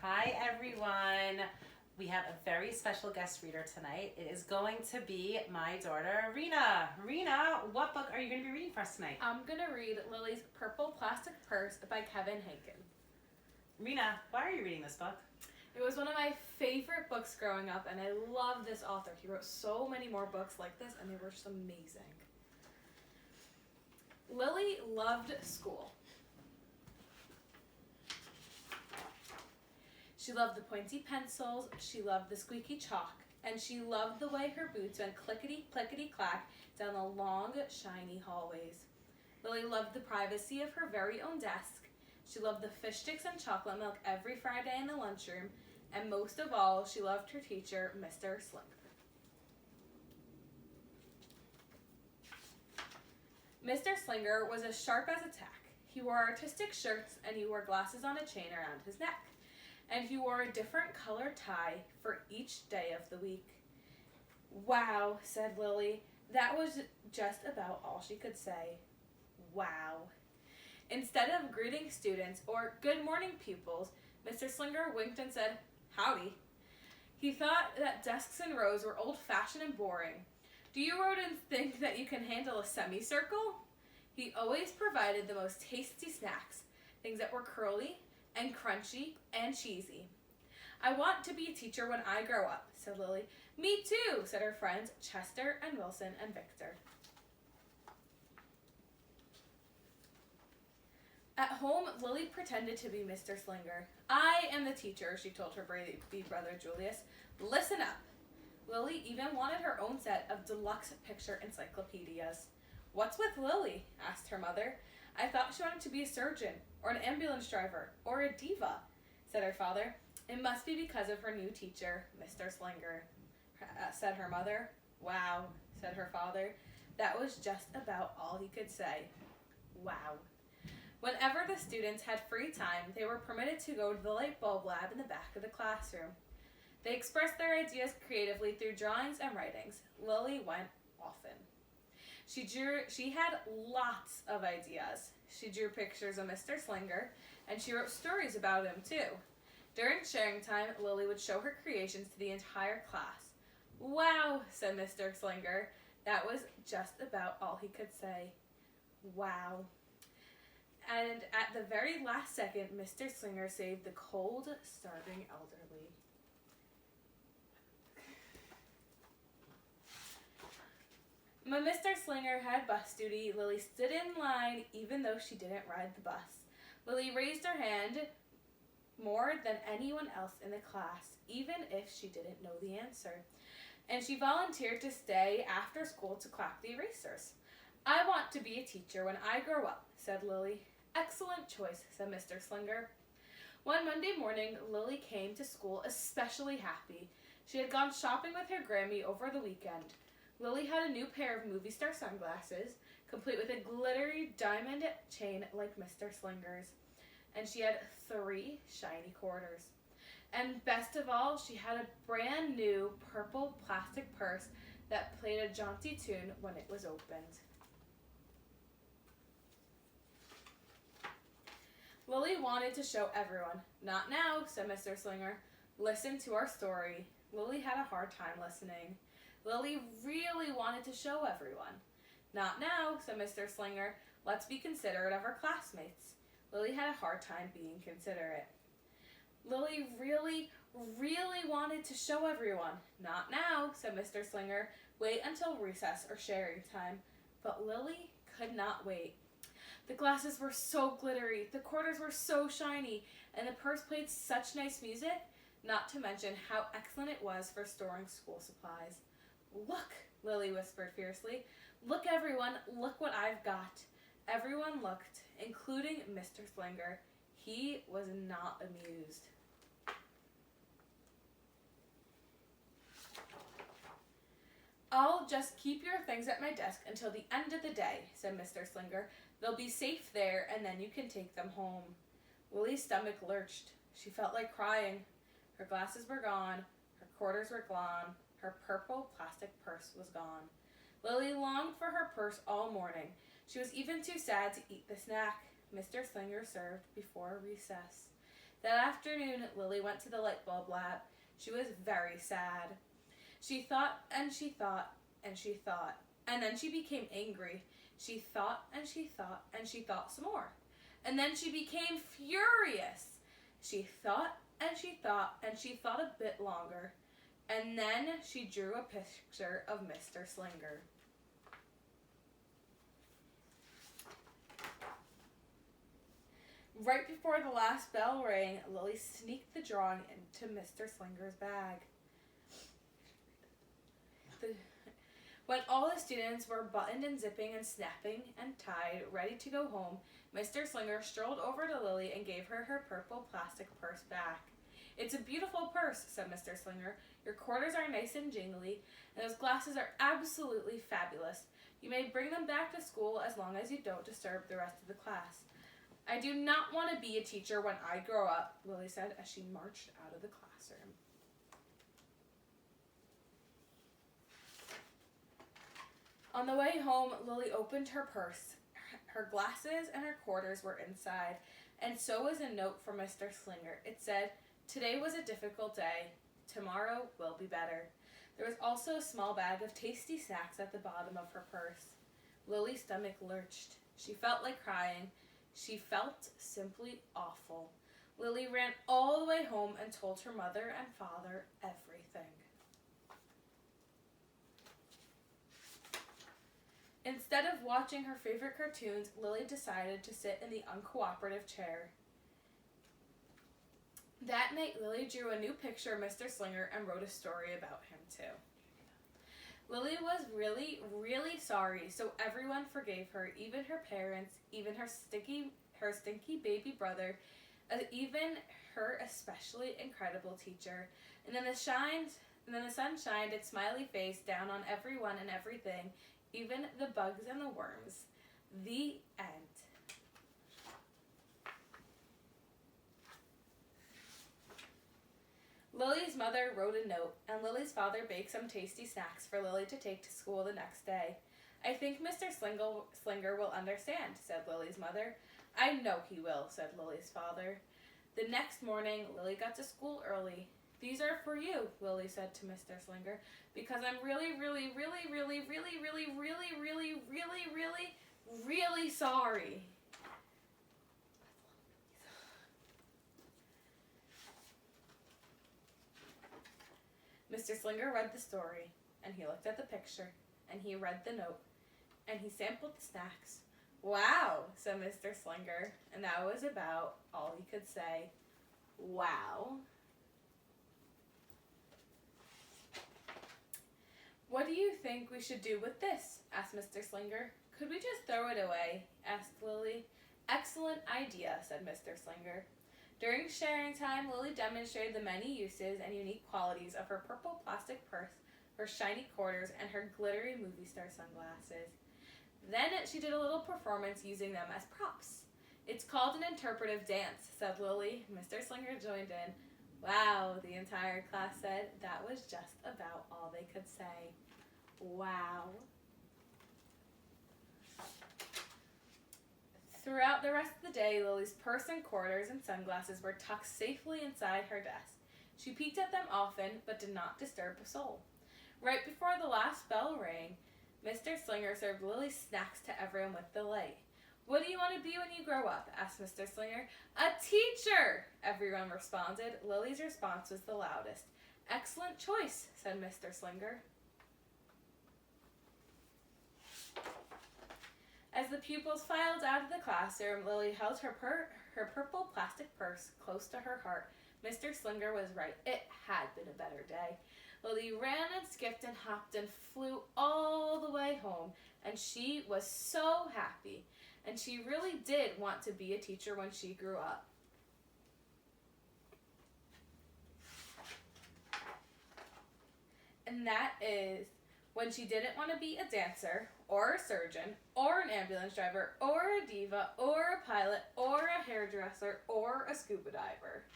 Hi everyone. We have a very special guest reader tonight. It is going to be my daughter, Rena. Rena, what book are you going to be reading for us tonight? I'm going to read Lily's Purple Plastic Purse by Kevin Hankin. Rena, why are you reading this book? It was one of my favorite books growing up, and I love this author. He wrote so many more books like this, and they were just amazing. Lily loved school. She loved the pointy pencils, she loved the squeaky chalk, and she loved the way her boots went clickety-clickety-clack down the long, shiny hallways. Lily loved the privacy of her very own desk. She loved the fish sticks and chocolate milk every Friday in the lunchroom, and most of all, she loved her teacher, Mr. Slinger. Mr. Slinger was as sharp as a tack. He wore artistic shirts, and he wore glasses on a chain around his neck. And he wore a different colored tie for each day of the week. Wow, said Lily. That was just about all she could say. Wow. Instead of greeting students or good morning pupils, Mr. Slinger winked and said, howdy. He thought that desks and rows were old-fashioned and boring. Do you rodents think that you can handle a semicircle? He always provided the most tasty snacks, things that were curly and crunchy and cheesy. I want to be a teacher when I grow up, said Lily. Me too, said her friends Chester and Wilson and Victor. At home, Lily pretended to be Mr. Slinger. I am the teacher, she told her baby brother Julius. Listen up. Lily even wanted her own set of deluxe picture encyclopedias. What's with Lily? Asked her mother. I thought she wanted to be a surgeon, or an ambulance driver, or a diva, said her father. It must be because of her new teacher, Mr. Slinger, said her mother. Wow, said her father. That was just about all he could say. Wow. Whenever the students had free time, they were permitted to go to the light bulb lab in the back of the classroom. They expressed their ideas creatively through drawings and writings. Lily went often. She had lots of ideas. She drew pictures of Mr. Slinger, and she wrote stories about him too. During sharing time, Lily would show her creations to the entire class. Wow, said Mr. Slinger. That was just about all he could say. Wow. And at the very last second, Mr. Slinger saved the cold, starving elderly. When Mr. Slinger had bus duty, Lily stood in line even though she didn't ride the bus. Lily raised her hand more than anyone else in the class, even if she didn't know the answer. And she volunteered to stay after school to clock the erasers. I want to be a teacher when I grow up, said Lily. Excellent choice, said Mr. Slinger. One Monday morning, Lily came to school especially happy. She had gone shopping with her Grammy over the weekend. Lily had a new pair of movie star sunglasses, complete with a glittery diamond chain like Mr. Slinger's. And she had 3 shiny quarters. And best of all, she had a brand new purple plastic purse that played a jaunty tune when it was opened. Lily wanted to show everyone. Not now, said Mr. Slinger. Listen to our story. Lily had a hard time listening. Lily really wanted to show everyone. Not now, said Mr. Slinger. Let's be considerate of our classmates. Lily had a hard time being considerate. Lily really wanted to show everyone. Not now, said Mr. Slinger. Wait until recess or sharing time. But Lily could not wait. The glasses were so glittery, the quarters were so shiny, and the purse played such nice music, not to mention how excellent it was for storing school supplies. Look, Lily whispered fiercely. Look, everyone, look what I've got. Everyone looked, including Mr. Slinger. He was not amused. I'll just keep your things at my desk until the end of the day, said Mr. Slinger. They'll be safe there, and then you can take them home. Lily's stomach lurched. She felt like crying. Her glasses were gone. Her quarters were gone. Her purple plastic purse was gone. Lily longed for her purse all morning. She was even too sad to eat the snack Mr. Slinger served before recess. That afternoon, Lily went to the light bulb lab. She was very sad. She thought and she thought and she thought, and then she became angry. She thought and she thought and she thought some more. And then she became furious. She thought and she thought and she thought a bit longer. And then she drew a picture of Mr. Slinger. Right before the last bell rang, Lily sneaked the drawing into Mr. Slinger's bag. When all the students were buttoned and zipping and snapping and tied, ready to go home, Mr. Slinger strolled over to Lily and gave her her purple plastic purse back. "It's a beautiful purse," said Mr. Slinger. "Your quarters are nice and jingly, and those glasses are absolutely fabulous. You may bring them back to school as long as you don't disturb the rest of the class." "I do not want to be a teacher when I grow up," Lily said as she marched out of the classroom. On the way home, Lily opened her purse. Her glasses and her quarters were inside, and so was a note from Mr. Slinger. It said, "Today was a difficult day. Tomorrow will be better." There was also a small bag of tasty snacks at the bottom of her purse. Lily's stomach lurched. She felt like crying. She felt simply awful. Lily ran all the way home and told her mother and father everything. Instead of watching her favorite cartoons, Lily decided to sit in the uncooperative chair. That night, Lily drew a new picture of Mr. Slinger and wrote a story about him, too. Lily was really, really sorry, so everyone forgave her, even her parents, even her stinky baby brother, even her especially incredible teacher. And then the sun shined its smiley face down on everyone and everything, even the bugs and the worms. The end. Lily's mother wrote a note, and Lily's father baked some tasty snacks for Lily to take to school the next day. "I think Mr. Slinger will understand," said Lily's mother. "I know he will," said Lily's father. The next morning, Lily got to school early. "These are for you," Lily said to Mr. Slinger, "because I'm really, really, really, really, really, really, really, really, really, really, really sorry." Mr. Slinger read the story, and he looked at the picture, and he read the note, and he sampled the snacks. "Wow," said Mr. Slinger, and that was about all he could say. Wow. "What do you think we should do with this?" asked Mr. Slinger. "Could we just throw it away?" asked Lily. "Excellent idea," said Mr. Slinger. During sharing time, Lily demonstrated the many uses and unique qualities of her purple plastic purse, her shiny quarters, and her glittery movie star sunglasses. Then she did a little performance using them as props. "It's called an interpretive dance," said Lily. Mr. Slinger joined in. "Wow," the entire class said. That was just about all they could say. Wow. Throughout the rest of the day, Lily's purse and quarters and sunglasses were tucked safely inside her desk. She peeked at them often, but did not disturb a soul. Right before the last bell rang, Mr. Slinger served Lily snacks to everyone with delight. "What do you want to be when you grow up?" asked Mr. Slinger. "A teacher!" everyone responded. Lily's response was the loudest. "Excellent choice," said Mr. Slinger. As the pupils filed out of the classroom, Lily held her purple plastic purse close to her heart. Mr. Slinger was right. It had been a better day. Lily ran and skipped and hopped and flew all the way home, and she was so happy. And she really did want to be a teacher when she grew up. And that is when she didn't want to be a dancer, or a surgeon, or an ambulance driver, or a diva, or a pilot, or a hairdresser, or a scuba diver.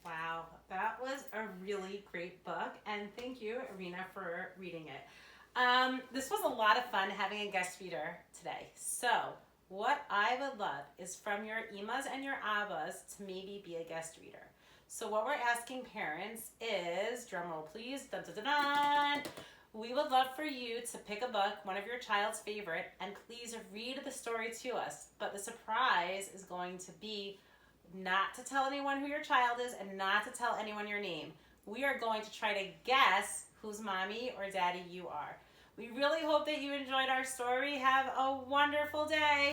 Wow, that was a really great book, and thank you, Rena, for reading it. This was a lot of fun having a guest reader today. So, what I would love is from your Emas and your Abbas to maybe be a guest reader. So what we're asking parents is, drumroll please, dun, dun, dun, dun, we would love for you to pick a book, one of your child's favorite, and please read the story to us. But the surprise is going to be not to tell anyone who your child is and not to tell anyone your name. We are going to try to guess whose mommy or daddy you are. We really hope that you enjoyed our story. Have a wonderful day.